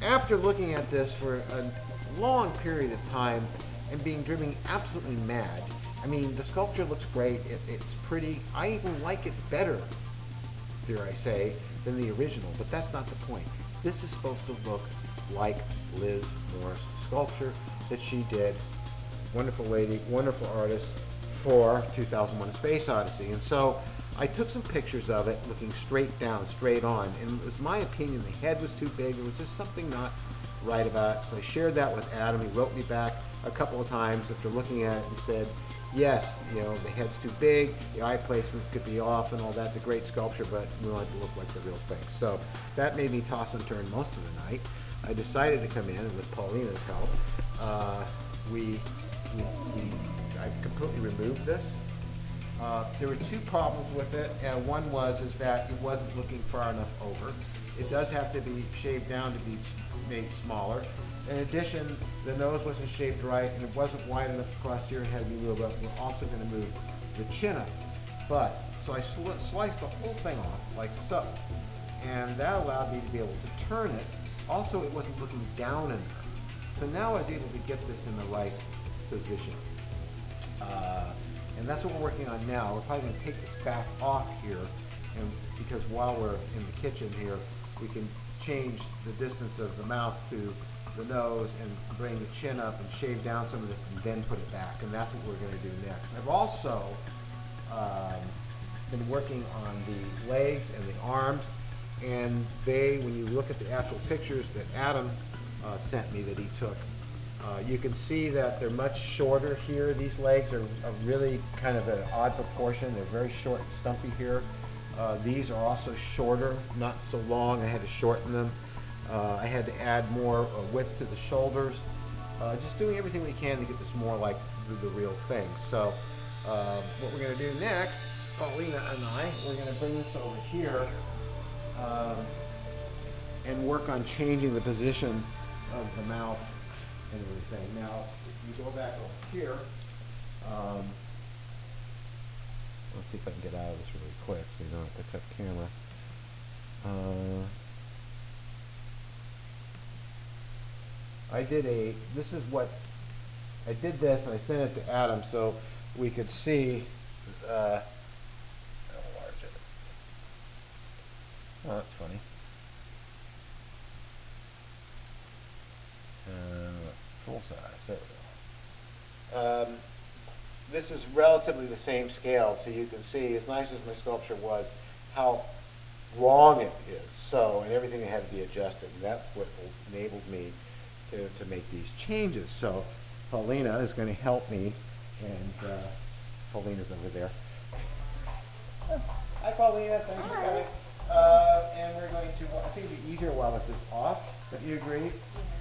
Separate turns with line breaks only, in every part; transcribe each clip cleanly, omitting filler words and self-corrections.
after looking at this for a long period of time and being driven absolutely mad, I mean, the sculpture looks great. It's pretty. I even like it better, dare I say, than the original, but that's not the point. This is supposed to look like Liz Moore's sculpture that she did. Wonderful lady, wonderful artist for 2001: A Space Odyssey. And so I took some pictures of it looking straight down, straight on, and it was my opinion the head was too big. There was just something not right about it. So I shared that with Adam. He wrote me back a couple of times after looking at it and said, yes, you know, the head's too big, the eye placement could be off and all that's a great sculpture, but we want it to look like the real thing. So that made me toss and turn most of the night. I decided to come in, and with Paulina's help, I completely removed this. There were two problems with it, and one is that it wasn't looking far enough over. It does have to be shaved down to be made smaller. In addition, the nose wasn't shaped right, and it wasn't wide enough across here and had to be moved up. We're also going to move the chin up. So I sliced the whole thing off, like so, and that allowed me to be able to turn it. Also, it wasn't looking down enough. So now I was able to get this in the right position. And that's what we're working on now. We're probably going to take this back off here, and because while we're in the kitchen here, we can change the distance of the mouth to the nose and bring the chin up and shave down some of this and then put it back. And that's what we're going to do next. I've also been working on the legs and the arms, and when you look at the actual pictures that Adam sent me that he took, you can see that they're much shorter here. These legs are really kind of an odd proportion. They're very short and stumpy here. These are also shorter, not so long. I had to shorten them. I had to add more width to the shoulders. Just doing everything we can to get this more like the real thing. So what we're going to do next, Paulina and we're going to bring this over here and work on changing the position of the mouth and everything. Now, if you go back over here, let's see if I can get out of this really quick so you don't have to cut camera. I did this and I sent it to Adam so we could see how large it is. Oh, that's funny. Full size, there we go. This is relatively the same scale, so you can see, as nice as my sculpture was, how wrong it is. So, and everything had to be adjusted, and that's what enabled me to make these changes. So, Paulina is going to help me, and Paulina's over there. Hi, Paulina. Thanks for coming. And we're going to, I think it'd be easier while this is off, but you agree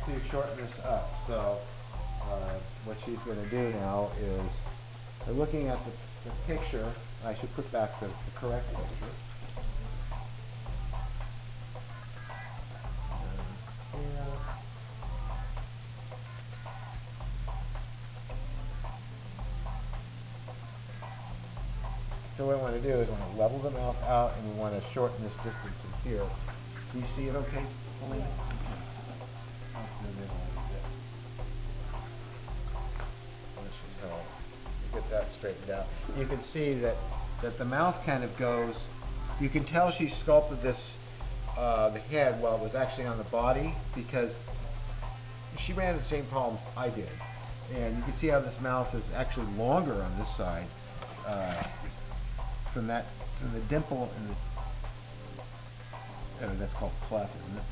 to shorten this up. So, what she's going to do now is, looking at the picture, I should put back the correct picture. So what I want to do is I want to level the mouth out, and we want to shorten this distance in here. Do you see it okay, Paulina? Get that straightened out. You can see that the mouth kind of goes, you can tell she sculpted this, the head while it was actually on the body, because she ran into the same problems I did. And you can see how this mouth is actually longer on this side, from the dimple in the, that's called cleft, isn't it?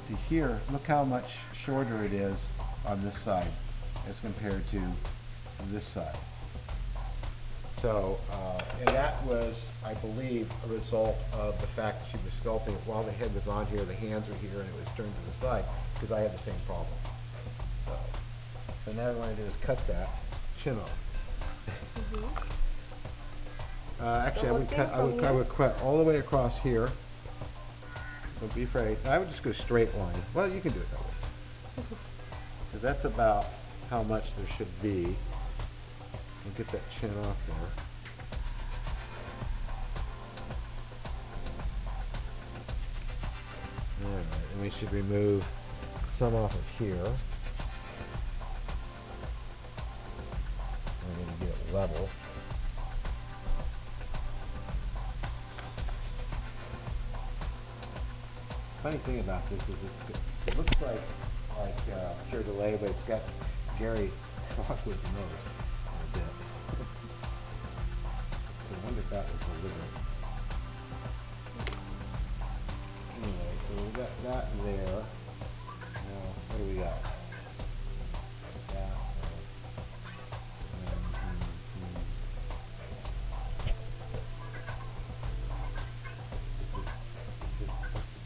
To here, look how much shorter it is on this side as compared to this side. So, and that was, I believe, a result of the fact that she was sculpting it while the head was on here, the hands were here, and it was turned to the side, because I had the same problem. So now what I want to do is cut that chin off. Actually, I would cut all the way across here. Don't be afraid. I would just go straight line. Well, you can do it that way. Because that's about how much there should be. And get that chin off there. Alright, and we should remove some off of here. I'm going to get it level. Funny thing about this is it looks like pure delay, but it's got Gary Lockwood's nose a bit. So I wonder if that was deliberate. Anyway, so we got that there. Now, what do we got? That.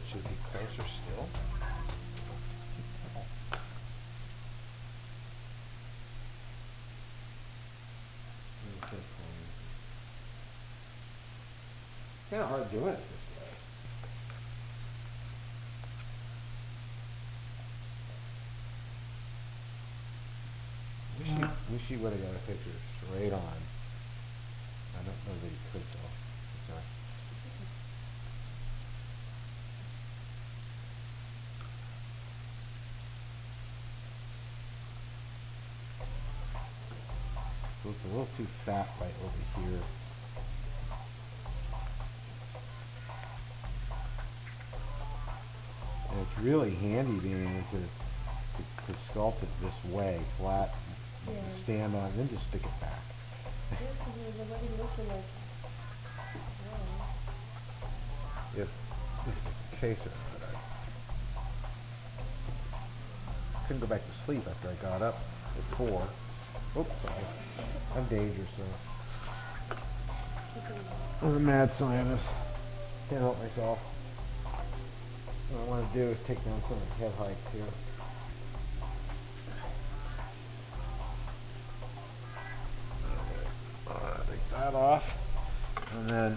Should be closer still. Kind of hard doing it this way. Wish he would have got a picture straight on. I don't know that he could though. Sorry. Looks a little too fat right over here. And it's really handy being able to sculpt it this way, flat, stand on it, and then just stick it back. If the chaser, I couldn't go back to sleep after I got up at 4. Oops, sorry. I'm dangerous, so. I'm a mad scientist. Can't help myself. What I want to do is take down some of the head height here. Take that off, and then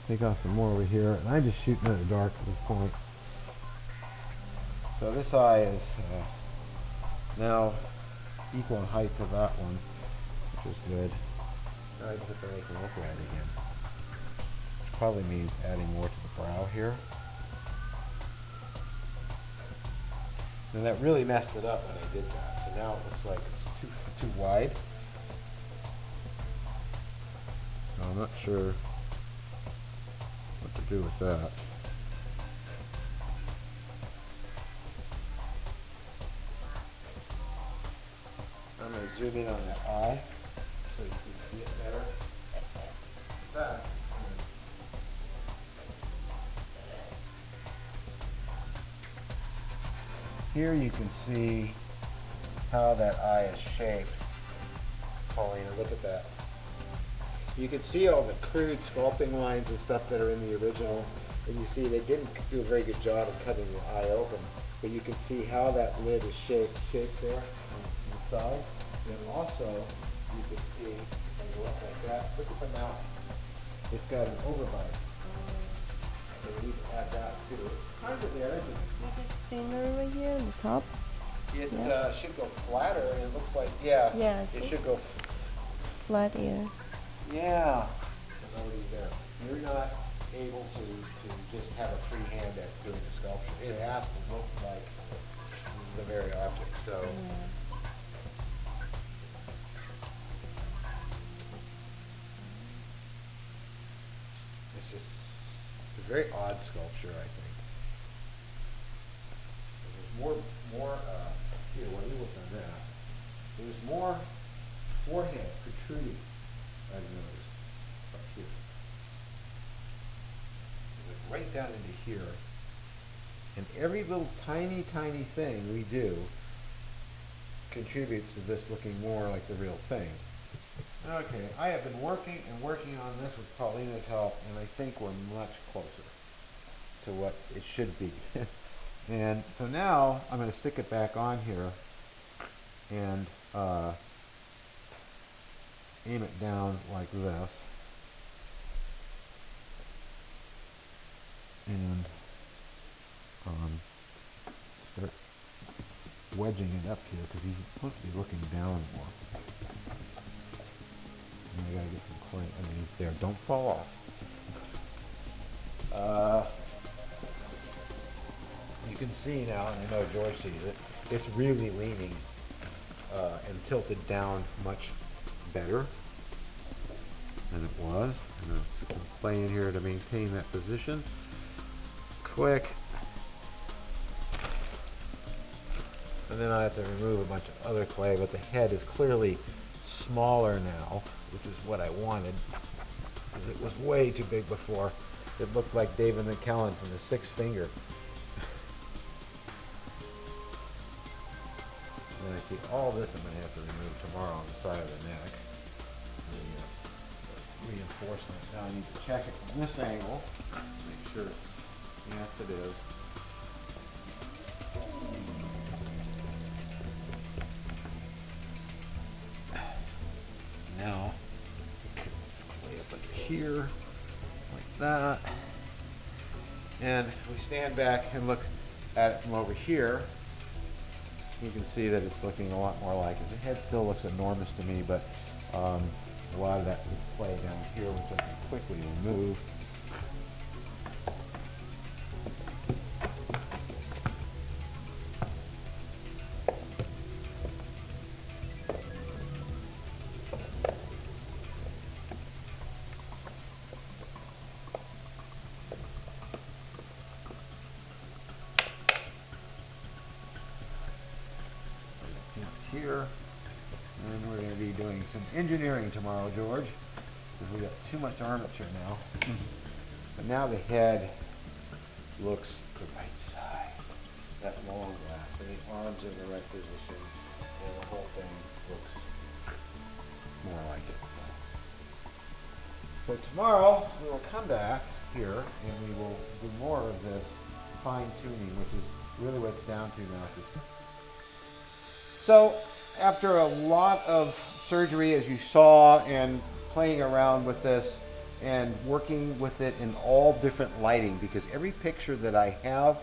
take off some more over here. And I'm just shooting in the dark at this point. So this eye is now equal in height to that one, which is good. I just have to make it look right again. Which probably means adding more to the brow here. And that really messed it up when I did that. So now it looks like it's too wide. So I'm not sure what to do with that. I'm going to zoom in on that eye so you can see it better. That. Here you can see how that eye is shaped. Paulina, look at that. You can see all the crude sculpting lines and stuff that are in the original, and you see they didn't do a very good job of cutting the eye open, but you can see how that lid is shaped there on the side. And also, you can see, when you look like that, look at the mouth. It's got an overbite. So we need to add that too. It's kind of there, isn't it?
Thinner right here on the top.
It should go flatter, and it looks like, it should go
flat here.
Yeah. It's already there. You're not able to just have a free hand at doing the sculpture. It has to look like the very object. So. It's a very odd sculpture, I think. There's more here, when you look on that, there's more forehead protruding, I've noticed, up here. Like right down into here. And every little tiny thing we do contributes to this looking more like the real thing. Okay, I have been working on this with Paulina's help, and I think we're much closer to what it should be. And so now I'm going to stick it back on here and aim it down like this. And start wedging it up here because he's supposed to be looking down more. And I gotta get some clay underneath there. Don't fall off. You can see now, and I know George sees it, it's really leaning and tilted down much better than it was. I'm going to play in here to maintain that position. Quick. And then I have to remove a bunch of other clay, but the head is clearly smaller now, which is what I wanted, because it was way too big before. It looked like David McKellen from the Six Finger. And then I see all this I'm going to have to remove tomorrow on the side of the neck. The reinforcement. Now I need to check it from this angle, make sure it's, yes it is. Now, let's lay up in here, like that. And if we stand back and look at it from over here, you can see that it's looking a lot more like it. The head still looks enormous to me, but a lot of that would play down here, which I can quickly remove. Here, and we're going to be doing some engineering tomorrow, George, because we got too much armature now. But now the head looks the right size. That long glass, and the arms in the right position, and the whole thing looks more like it. So tomorrow we will come back here and we will do more of this fine tuning, which is really what it's down to now. So after a lot of surgery, as you saw, and playing around with this and working with it in all different lighting, because every picture that I have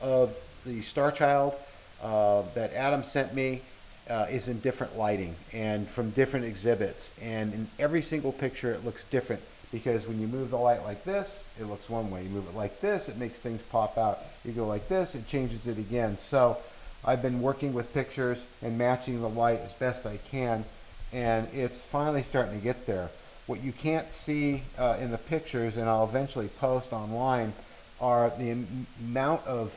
of the Star Child that Adam sent me is in different lighting and from different exhibits, and in every single picture it looks different, because when you move the light like this, it looks one way. You move it like this, it makes things pop out. You go like this, it changes it again. So I've been working with pictures and matching the light as best I can, and it's finally starting to get there. What you can't see in the pictures, and I'll eventually post online, are the amount of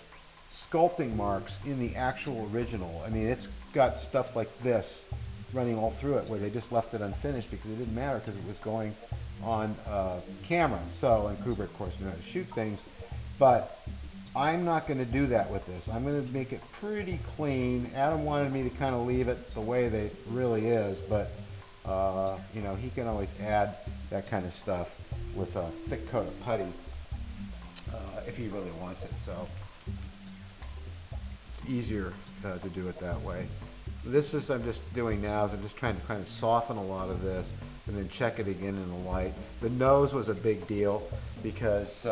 sculpting marks in the actual original. I mean, it's got stuff like this running all through it, where they just left it unfinished because it didn't matter, because it was going on camera. So, and Kubrick, of course, knew how to shoot things, but I'm not going to do that with this. I'm going to make it pretty clean. Adam wanted me to kind of leave it the way that it really is, but you know, he can always add that kind of stuff with a thick coat of putty if he really wants it. So easier to do it that way. This is I'm just doing now is I'm just trying to kind of soften a lot of this and then check it again in the light. The nose was a big deal because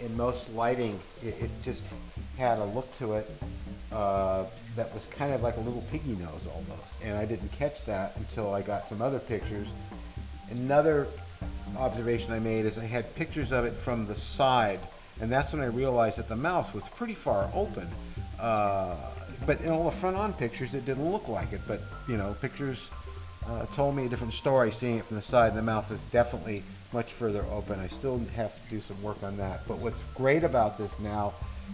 in most lighting, it just had a look to it that was kind of like a little piggy nose almost, and I didn't catch that until I got some other pictures. Another observation I made is I had pictures of it from the side, and that's when I realized that the mouth was pretty far open. But in all the front-on pictures, it didn't look like it, but you know, pictures told me a different story seeing it from the side. The mouth is definitely much further open. I still have to do some work on that. But what's great about this now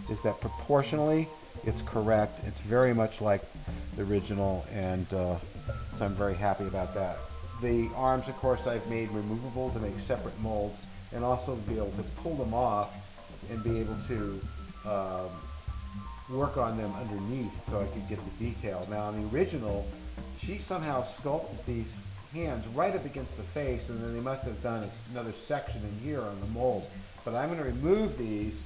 is that proportionally it's correct. It's very much like the original, and so I'm very happy about that. The arms, of course, I've made removable to make separate molds, and also to be able to pull them off and be able to work on them underneath so I could get the detail. Now on the original, she somehow sculpted these hands right up against the face, and then they must have done another section in here on the mold. But I'm going to remove these,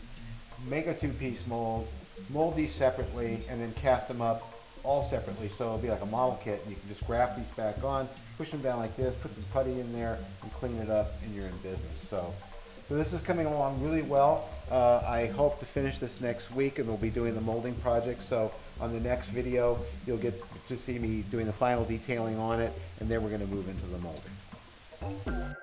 make a two-piece mold, mold these separately, and then cast them up all separately, so it'll be like a model kit, and you can just graft these back on, push them down like this, put some putty in there, and clean it up, and you're in business. So this is coming along really well. I hope to finish this next week, and we'll be doing the molding project. So on the next video, you'll get to see me doing the final detailing on it, and then we're going to move into the molding.